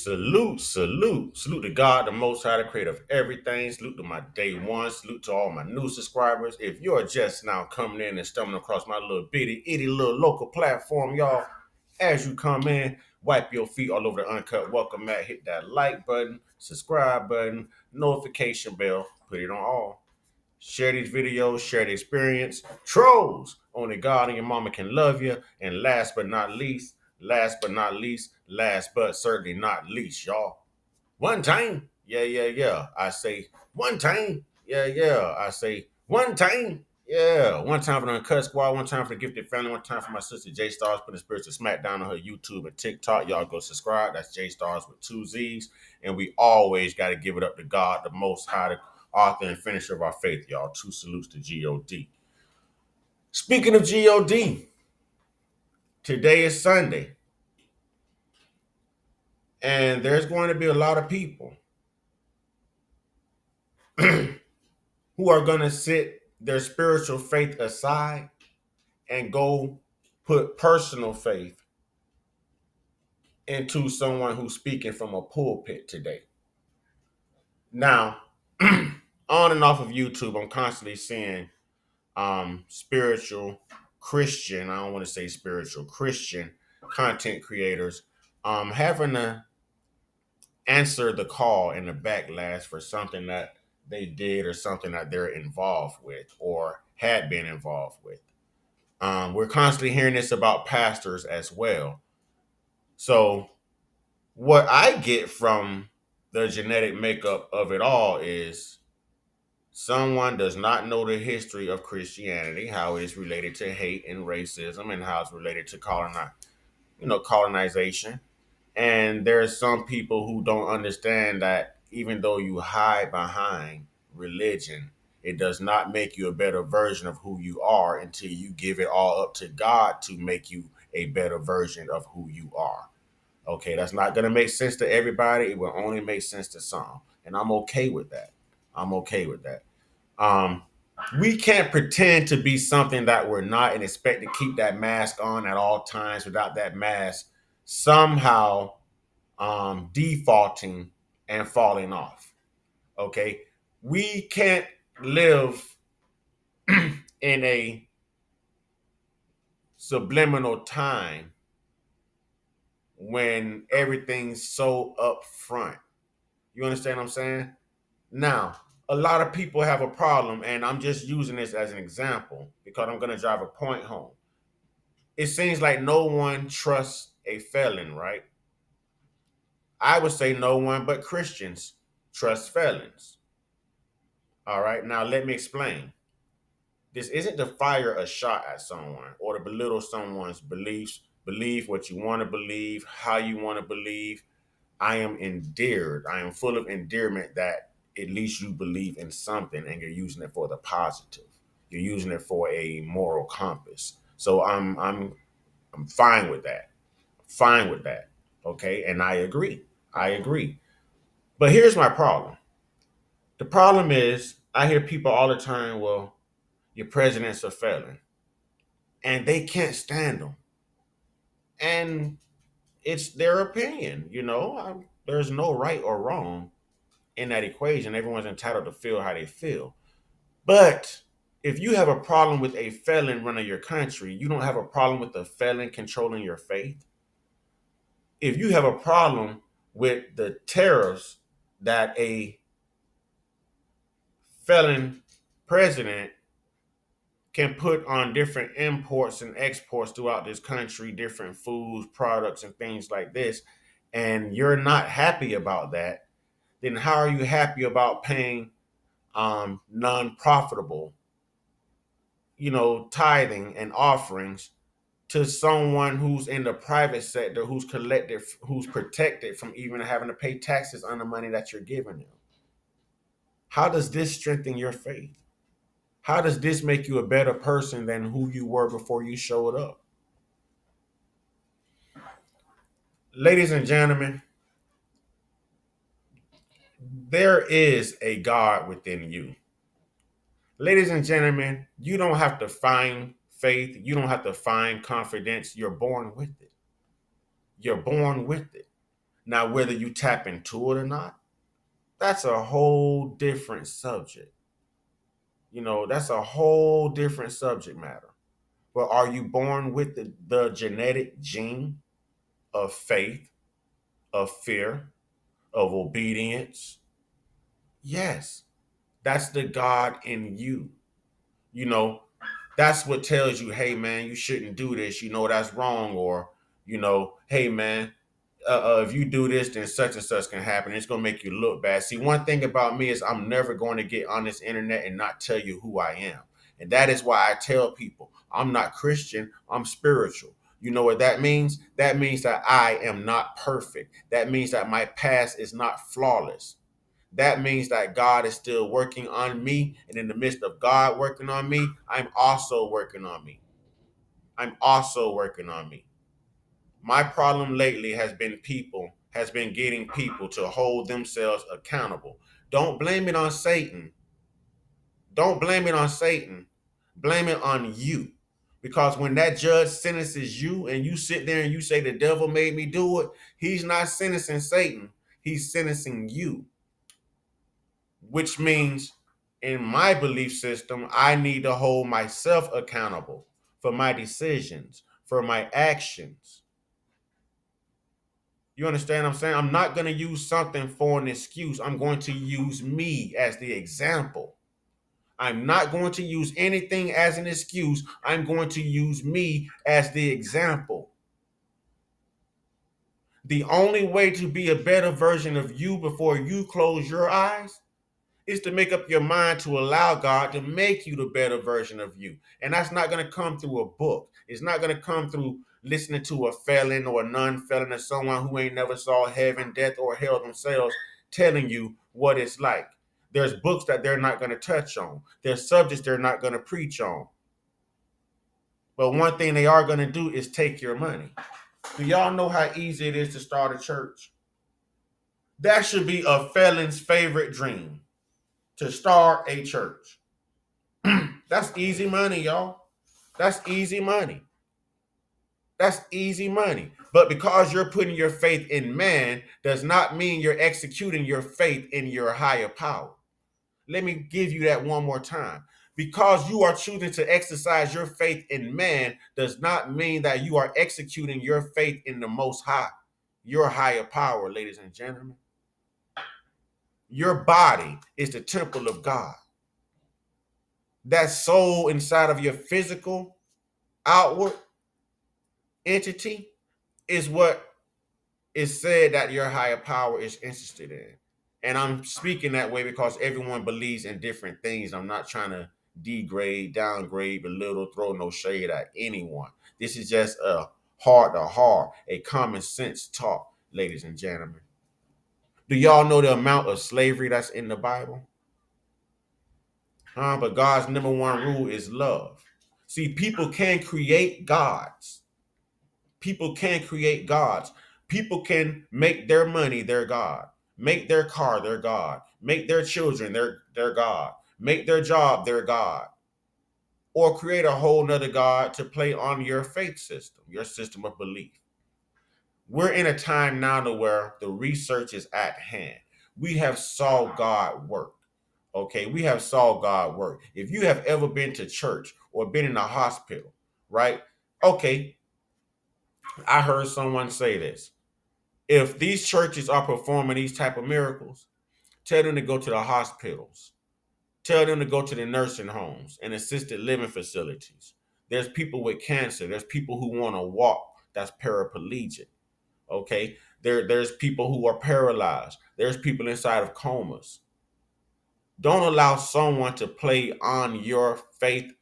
Salute to God, the Most High, the Creator of everything. Salute to my day one. Salute to all my new subscribers. If you're just now coming in and stumbling across my little itty little local platform, y'all, as you come in, wipe your feet all over the Uncut welcome mat, hit that like button, subscribe button, notification bell, put it on all. Share these videos, share the experience. Trolls, only God and your mama can love you. And last but certainly not least, y'all. One time, yeah. I say one time, yeah. I say one time, yeah. One time for the Uncut Squad, one time for the Gifted Family, one time for my sister J Stars putting the spirits of smackdown on her YouTube and TikTok. Y'all go subscribe. That's J Stars with two Z's. And we always got to give it up to God, the Most High, the author and finisher of our faith, y'all. Two salutes to God. Speaking of God, today is Sunday, and there's going to be a lot of people who are going to sit their spiritual faith aside and go put personal faith into someone who's speaking from a pulpit today. Now, on and off of YouTube, I'm constantly seeing spiritual Christian, I don't want to say spiritual Christian content creators having to answer the call and the backlash for something that they did or something that they're involved with or had been involved with. We're constantly hearing this about pastors as well. So, what I get from the genetic makeup of it all is someone does not know the history of Christianity, how it is related to hate and racism, and how it's related to colonization. And there's some people who don't understand that even though you hide behind religion, it does not make you a better version of who you are until you give it all up to God to make you a better version of who you are. Okay, that's not going to make sense to everybody. It will only make sense to some. And I'm okay with that. I'm okay with that. Um, we can't pretend to be something that we're not and expect to keep that mask on at all times without that mask somehow defaulting and falling off. Okay. We can't live in a subliminal time when everything's so upfront. You understand what I'm saying? Now, a lot of people have a problem, and I'm just using this as an example because I'm going to drive a point home. It seems like no one trusts a felon, right? I would say no one but Christians trust felons. All right, now let me explain. This isn't to fire a shot at someone or to belittle someone's beliefs. Believe what you want to believe, how you want to believe. I am endeared. I am full of endearment that at least you believe in something and you're using it for the positive. You're using it for a moral compass. So I'm fine with that. Fine with that. Okay. And I agree. I agree. But here's my problem. The problem is I hear people all the time, well, your president's a felon. And they can't stand them. And it's their opinion, there's no right or wrong in that equation. Everyone's entitled to feel how they feel. But if you have a problem with a felon running your country, you don't have a problem with the felon controlling your faith. If you have a problem with the tariffs that a felon president can put on different imports and exports throughout this country, different foods, products, and things like this, and you're not happy about that, then how are you happy about paying non-profitable, tithing and offerings to someone who's in the private sector, who's protected from even having to pay taxes on the money that you're giving them? How does this strengthen your faith? How does this make you a better person than who you were before you showed up? Ladies and gentlemen, there is a God within you. Ladies and gentlemen, you don't have to find faith. You don't have to find confidence. You're born with it. You're born with it. Now, whether you tap into it or not, that's a whole different subject. That's a whole different subject matter. But are you born with the genetic gene of faith, of fear, of obedience? Yes, that's the God in you. You know, that's what tells you, hey man, you shouldn't do this. That's wrong. Or, hey man, if you do this, then such and such can happen. It's gonna make you look bad. See, one thing about me is I'm never going to get on this internet and not tell you who I am, and that is why I tell people I'm not Christian. I'm spiritual. You know what that means? That means that I am not perfect. That means that my past is not flawless. That means that God is still working on me. And in the midst of God working on me, I'm also working on me. I'm also working on me. My problem lately has been getting people to hold themselves accountable. Don't blame it on Satan. Don't blame it on Satan. Blame it on you. Because when that judge sentences you and you sit there and you say the devil made me do it, he's not sentencing Satan. He's sentencing you, which means in my belief system, I need to hold myself accountable for my decisions, for my actions. You understand what I'm saying? I'm not going to use something for an excuse. I'm going to use me as the example. I'm not going to use anything as an excuse. I'm going to use me as the example. The only way to be a better version of you before you close your eyes is to make up your mind to allow God to make you the better version of you. And that's not going to come through a book. It's not going to come through listening to a felon or a non-felon or someone who ain't never saw heaven, death, or hell themselves telling you what it's like. There's books that they're not going to touch on. There's subjects they're not going to preach on. But one thing they are going to do is take your money. Do y'all know how easy it is to start a church? That should be a felon's favorite dream, to start a church. That's easy money, y'all. That's easy money. That's easy money. But because you're putting your faith in man does not mean you're executing your faith in your higher power. Let me give you that one more time. Because you are choosing to exercise your faith in man does not mean that you are executing your faith in the most high, your higher power, ladies and gentlemen. Your body is the temple of God. That soul inside of your physical outward entity is what is said that your higher power is interested in. And I'm speaking that way because everyone believes in different things. I'm not trying to degrade, downgrade, belittle, throw no shade at anyone. This is just a heart to heart, a common sense talk, ladies and gentlemen. Do y'all know the amount of slavery that's in the Bible? But God's number one rule is love. See, people can create gods. People can create gods. People can make their money their God, make their car their God, make their children their God, make their job their God, or create a whole nother God to play on your faith system, your system of belief. We're in a time now to where the research is at hand. We have saw God work. Okay, we have saw God work. If you have ever been to church or been in a hospital, right? Okay, I heard someone say this. If these churches are performing these type of miracles, tell them to go to the hospitals. Tell them to go to the nursing homes and assisted living facilities. There's people with cancer. There's people who want to walk that's paraplegic. Okay. There's people who are paralyzed. There's people inside of comas. Don't allow someone to play on your faith,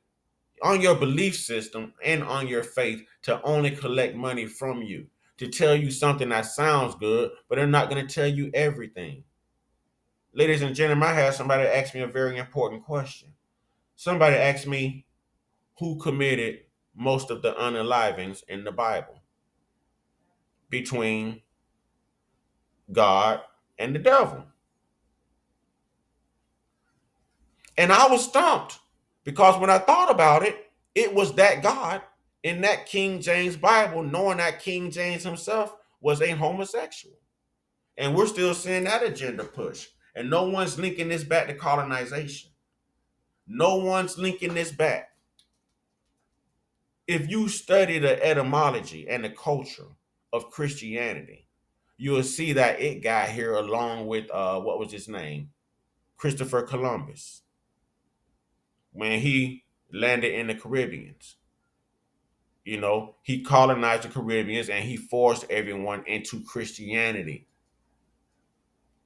on your belief system, and on your faith to only collect money from you, to tell you something that sounds good, but they're not going to tell you everything. Ladies and gentlemen, I had somebody ask me a very important question. Somebody asked me who committed most of the unalivings in the Bible between God and the devil. And I was stumped because when I thought about it, it was that God in that King James Bible, knowing that King James himself was a homosexual. And we're still seeing that agenda push. And no one's linking this back to colonization. No one's linking this back. If you study the etymology and the culture of Christianity, you'll see that it got here along with what was his name? Christopher Columbus, when he landed in the Caribbeans. You know, he colonized the Caribbeans and he forced everyone into Christianity.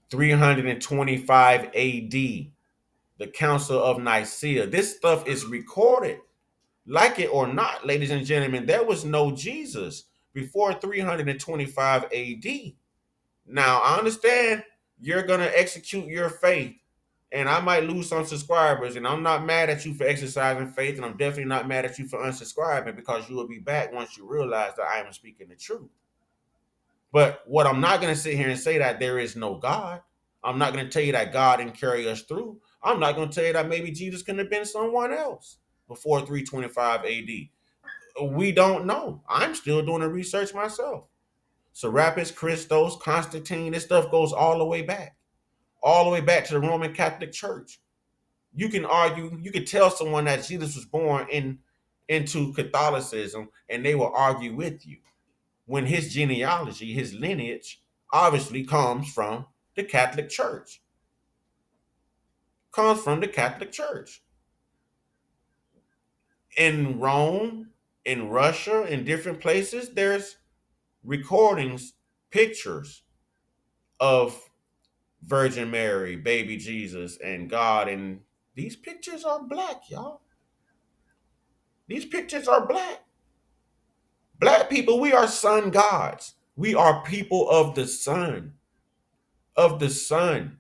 325 AD, the Council of Nicaea. This stuff is recorded. Like it or not, ladies and gentlemen, there was no Jesus before 325 AD. Now, I understand you're going to execute your faith, and I might lose some subscribers, and I'm not mad at you for exercising faith, and I'm definitely not mad at you for unsubscribing, because you will be back once you realize that I am speaking the truth. But what I'm not going to sit here and say that there is no God. I'm not going to tell you that God didn't carry us through. I'm not going to tell you that maybe Jesus could have been someone else before 325 AD. We don't know. I'm still doing the research myself. Serapis, Christos, Constantine, this stuff goes all the way back to the Roman Catholic Church. You can argue, you could tell someone that Jesus was born into Catholicism, and they will argue with you when his genealogy, his lineage, obviously comes from the Catholic Church. Comes from the Catholic Church. In Rome, in Russia, in different places, there's recordings, pictures of Virgin Mary, baby Jesus, and God. And these pictures are black, y'all. These pictures are black. Black people, we are sun gods. We are people of the sun. Of the sun.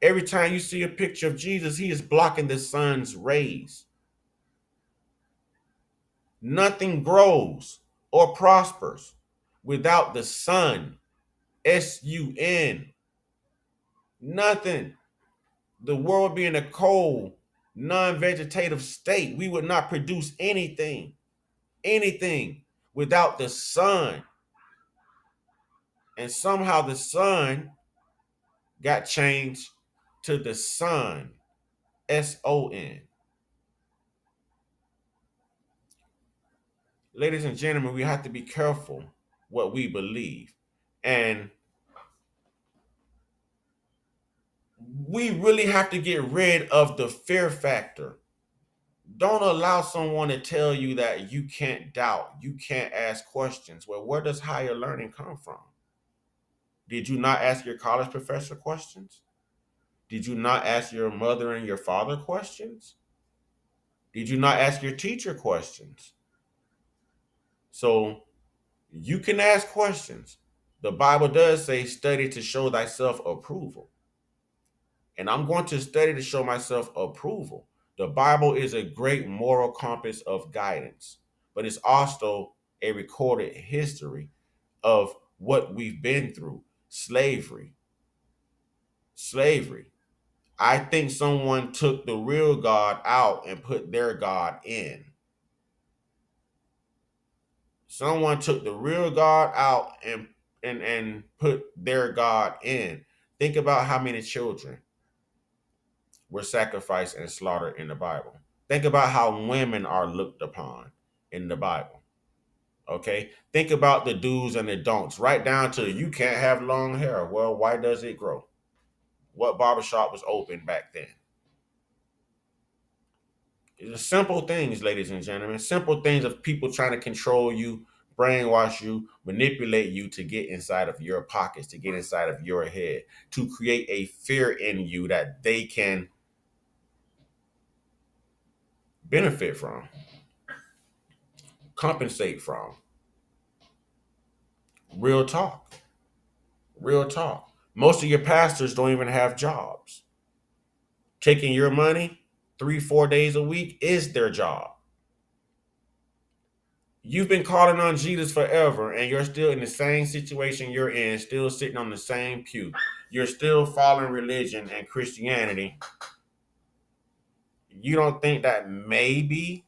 Every time you see a picture of Jesus, he is blocking the sun's rays. Nothing grows or prospers without the sun. SUN. Nothing. The world being a cold, non-vegetative state, we would not produce anything without the sun. And somehow the sun got changed to the sun. SON. Ladies and gentlemen, we have to be careful what we believe. And we really have to get rid of the fear factor. Don't allow someone to tell you that you can't doubt, you can't ask questions. Well, where does higher learning come from? Did you not ask your college professor questions? Did you not ask your mother and your father questions? Did you not ask your teacher questions? So you can ask questions. The Bible does say, study to show thyself approval. And I'm going to study to show myself approval. The Bible is a great moral compass of guidance, but it's also a recorded history of what we've been through. Slavery. Slavery. I think someone took the real God out and put their God in. Someone took the real God out and put their God in. Think about how many children were sacrificed and slaughtered in the Bible. Think about how women are looked upon in the Bible. Okay? Think about the do's and the don'ts, right down to you can't have long hair. Well, why does it grow? What barbershop was open back then? It's simple things, ladies and gentlemen. Simple things of people trying to control you, brainwash you, manipulate you to get inside of your pockets, to get inside of your head, to create a fear in you that they can benefit from, compensate from. Real talk. Real talk. Most of your pastors don't even have jobs. Taking your money 3, 4 days a week is their job. You've been calling on Jesus forever, and you're still in the same situation you're in, still sitting on the same pew. You're still following religion and Christianity. You don't think that maybe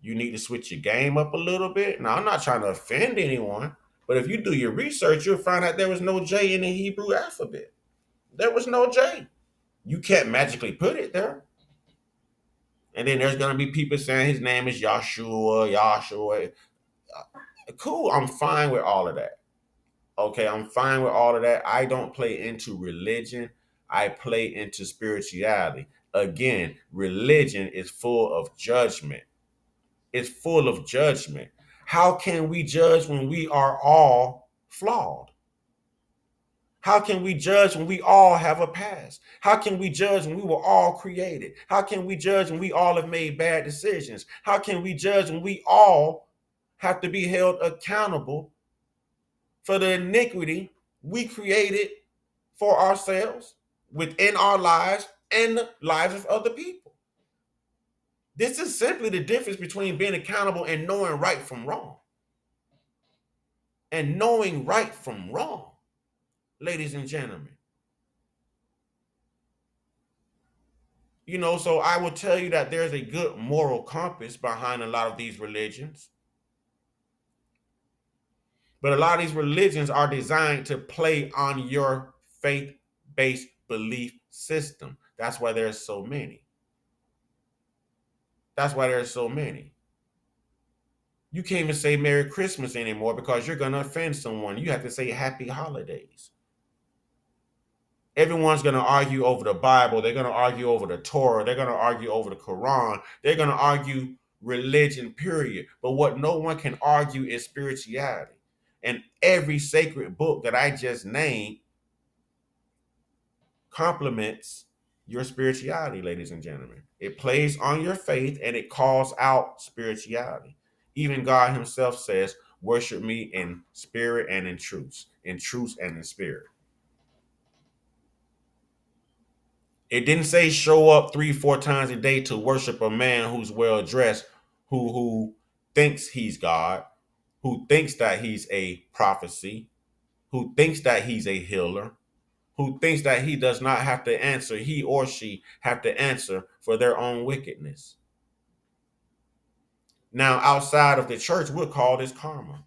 you need to switch your game up a little bit? Now, I'm not trying to offend anyone. But if you do your research, you'll find out there was no J in the Hebrew alphabet. There was no J. You can't magically put it there. And then there's gonna be people saying his name is Yahshua. Cool, I'm fine with all of that. Okay, I'm fine with all of that. I don't play into religion. I play into spirituality. Again, religion is full of judgment. It's full of judgment. How can we judge when we are all flawed? How can we judge when we all have a past? How can we judge when we were all created? How can we judge when we all have made bad decisions? How can we judge when we all have to be held accountable for the iniquity we created for ourselves within our lives and the lives of other people? This is simply the difference between being accountable and knowing right from wrong. And knowing right from wrong, ladies and gentlemen. So I will tell you that there's a good moral compass behind a lot of these religions. But a lot of these religions are designed to play on your faith-based belief system. That's why there's so many. That's why there's so many. You can't even say Merry Christmas anymore because you're going to offend someone. You have to say Happy Holidays. Everyone's going to argue over the Bible. They're going to argue over the Torah. They're going to argue over the Quran. They're going to argue religion, period. But what no one can argue is spirituality. And every sacred book that I just named complements your spirituality, ladies and gentlemen. It plays on your faith and it calls out spirituality. Even God himself says, worship me in spirit and in truth and in spirit. It didn't say show up 3-4 times a day to worship a man who's well dressed, who thinks he's God, who thinks that he's a prophecy, who thinks that he's a healer, who thinks that he does not have to answer, he or she have to answer for their own wickedness. Now, outside of the church, we'll call this karma,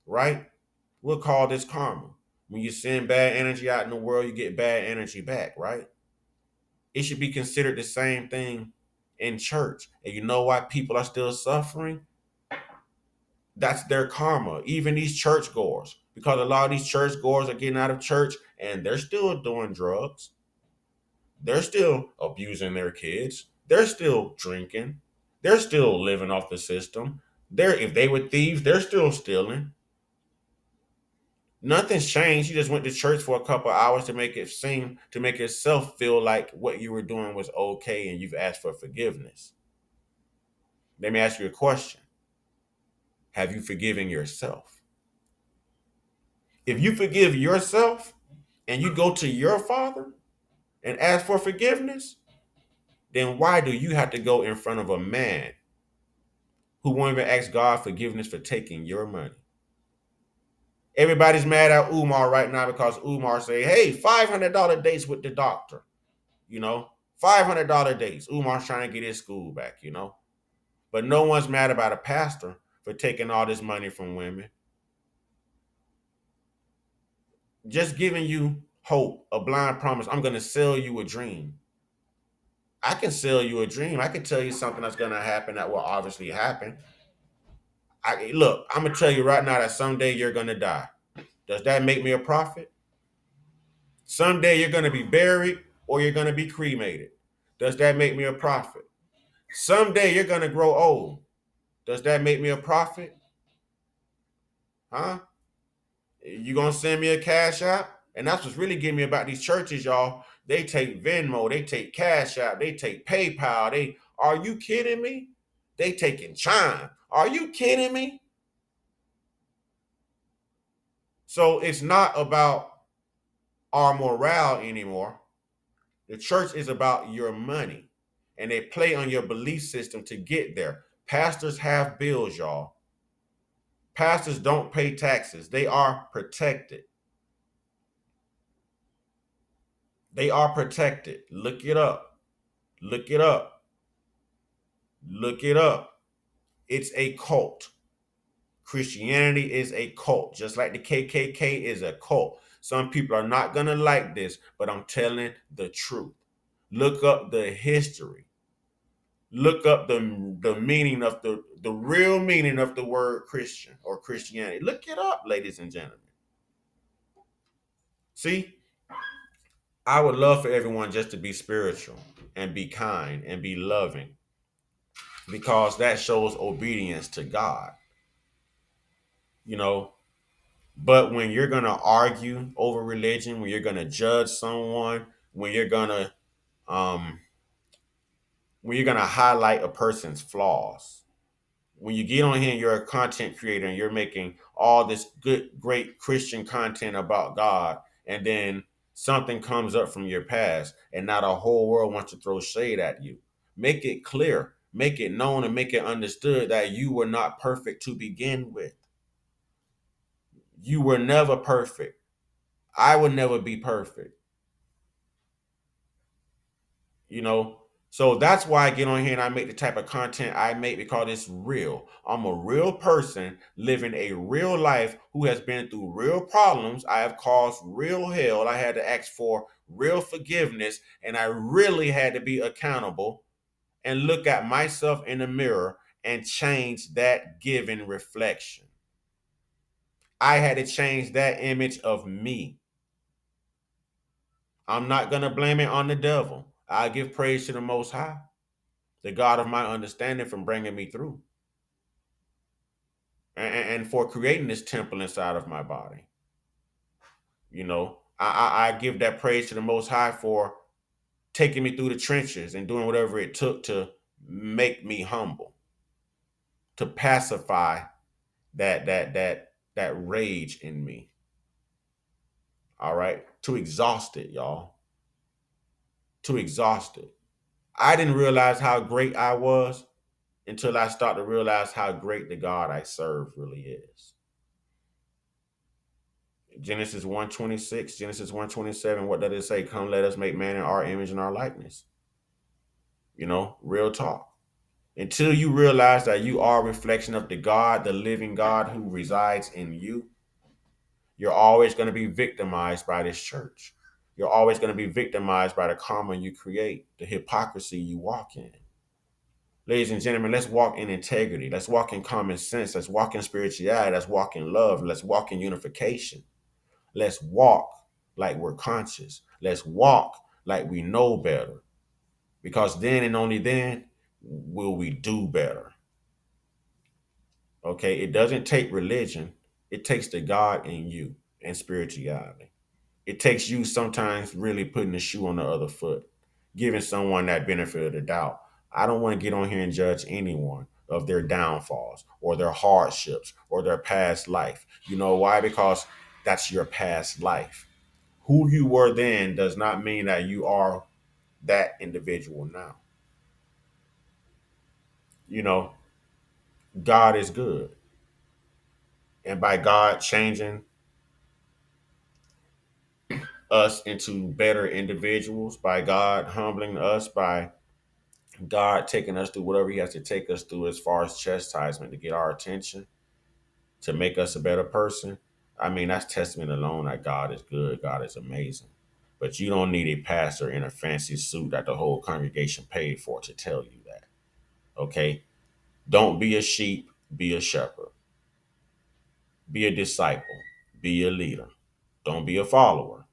right? We'll call this karma. When you send bad energy out in the world, you get bad energy back, right? It should be considered the same thing in church. And you know why people are still suffering? That's their karma. Even these churchgoers, because a lot of these churchgoers are getting out of church and they're still doing drugs. They're still abusing their kids. They're still drinking. They're still living off the system. If they were thieves, they're still stealing. Nothing's changed. You just went to church for a couple hours to make yourself feel like what you were doing was okay and you've asked for forgiveness. Let me ask you a question. Have you forgiven yourself? If you forgive yourself and you go to your father and ask for forgiveness, then why do you have to go in front of a man who won't even ask God forgiveness for taking your money? Everybody's mad at Umar right now because Umar say, hey, $500 dates with the doctor, $500 dates. Umar's trying to get his school back, But no one's mad about a pastor for taking all this money from women. Just giving you hope, a blind promise. I'm going to sell you a dream. I can sell you a dream. I can tell you something that's going to happen that will obviously happen. Look, I'm going to tell you right now that someday you're going to die. Does that make me a prophet? Someday you're going to be buried or you're going to be cremated. Does that make me a prophet? Someday you're going to grow old. Does that make me a prophet? Huh? You going to send me a cash app? And that's what's really getting me about these churches, y'all. They take Venmo, they take Cash App, they take PayPal. Are you kidding me? They taking Chime. Are you kidding me? So it's not about our morale anymore. The church is about your money, and they play on your belief system to get there. Pastors have bills, y'all. Pastors don't pay taxes. They are protected. They are protected. Look it up. Look it up. Look it up. It's a cult Christianity is a cult, just like the KKK is a cult. Some people are not going to like this, but I'm telling the truth. Look up the history. Look up the meaning of the real meaning of the word Christian or Christianity. Look it up, ladies and gentlemen. See, I would love for everyone just to be spiritual and be kind and be loving because that shows obedience to God, you know. But when you're going to argue over religion, when you're going to judge someone, when you're going to um when you're going to highlight a person's flaws, when you get on here and you're a content creator and you're making all this good, great Christian content about God, and then something comes up from your past, and now the whole world wants to throw shade at you, make it clear, make it known, and make it understood that you were not perfect to begin with. You were never perfect. I would never be perfect. you know. So that's why I get on here and I make the type of content I make because it's real. I'm a real person living a real life who has been through real problems. I have caused real hell. I had to ask for real forgiveness and I really had to be accountable and look at myself in the mirror and change that given reflection. I had to change that image of me. I'm not going to blame it on the devil. I give praise to the Most High, the God of my understanding, from bringing me through and for creating this temple inside of my body. I give that praise to the Most High for taking me through the trenches and doing whatever it took to make me humble, to pacify that rage in me. All right, to exhaust it, y'all, to exhaust it. I didn't realize how great I was until I started to realize how great the God I serve really is. Genesis 1:26, Genesis 1:27, what does it say? Come, let us make man in our image and our likeness. Real talk. Until you realize that you are a reflection of the God, the living God who resides in you, you're always going to be victimized by this church. You're always going to be victimized by the karma you create, the hypocrisy you walk in. Ladies and gentlemen, let's walk in integrity. Let's walk in common sense. Let's walk in spirituality. Let's walk in love. Let's walk in unification. Let's walk like we're conscious. Let's walk like we know better. Because then and only then will we do better. Okay? It doesn't take religion, it takes the God in you and spirituality. It takes you sometimes really putting the shoe on the other foot, giving someone that benefit of the doubt. I don't want to get on here and judge anyone of their downfalls or their hardships or their past life. You know why? Because that's your past life. Who you were then does not mean that you are that individual now. You know, God is good. And by God changing us into better individuals, by God humbling us, by God taking us through whatever He has to take us through as far as chastisement to get our attention, to make us a better person. I mean, that's testament alone that God is good, God is amazing. But you don't need a pastor in a fancy suit that the whole congregation paid for to tell you that. Okay? Don't be a sheep, be a shepherd. Be a disciple, be a leader. Don't be a follower.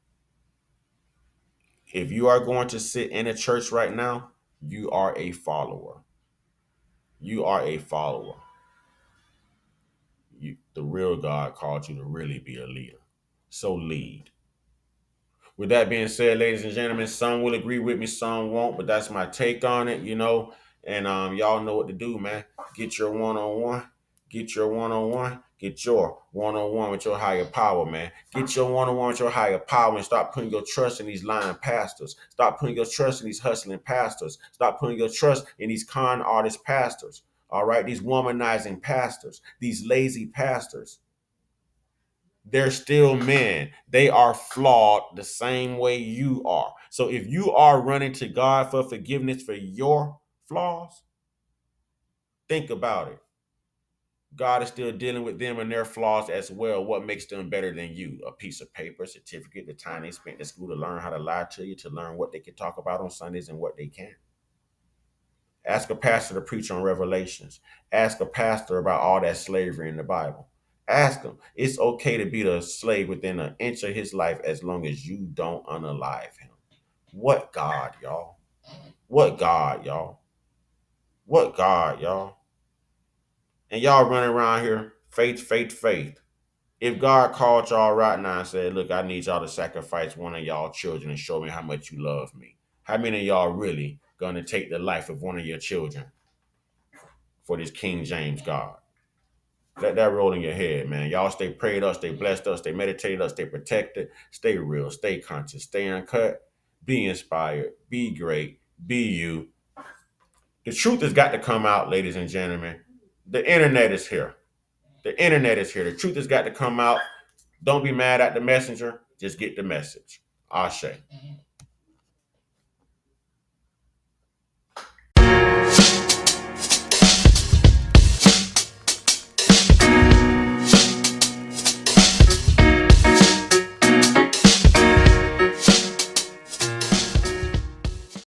If you are going to sit in a church right now, you are a follower. You are a follower. The real God called you to really be a leader. So lead. With that being said, ladies and gentlemen, some will agree with me, some won't, but that's my take on it. And y'all know what to do, man. Get your one-on-one. Get your one-on-one. Get your one-on-one with your higher power, man. Get your one-on-one with your higher power and stop putting your trust in these lying pastors. Stop putting your trust in these hustling pastors. Stop putting your trust in these con artist pastors. All right, these womanizing pastors, these lazy pastors. They're still men. They are flawed the same way you are. So if you are running to God for forgiveness for your flaws, think about it. God is still dealing with them and their flaws as well. What makes them better than you? A piece of paper, a certificate, the time they spent in school to learn how to lie to you, to learn what they can talk about on Sundays and what they can't. Ask a pastor to preach on Revelations. Ask a pastor about all that slavery in the Bible. Ask him. It's okay to be the slave within an inch of his life as long as you don't unalive him. What God, y'all? What God, y'all? What God, y'all? And y'all running around here, faith, faith, faith. If God called y'all right now and said, look, I need y'all to sacrifice one of y'all children and show me how much you love me, how many of y'all really gonna take the life of one of your children for this King James God? Let that roll in your head, man. Y'all stay prayed up, stay blessed up, stay meditated up, stay protected, stay real, stay conscious, stay uncut, be inspired, be great, be you. The truth has got to come out, ladies and gentlemen. The internet is here. The internet is here. The truth has got to come out. Don't be mad at the messenger. Just get the message. Ashe.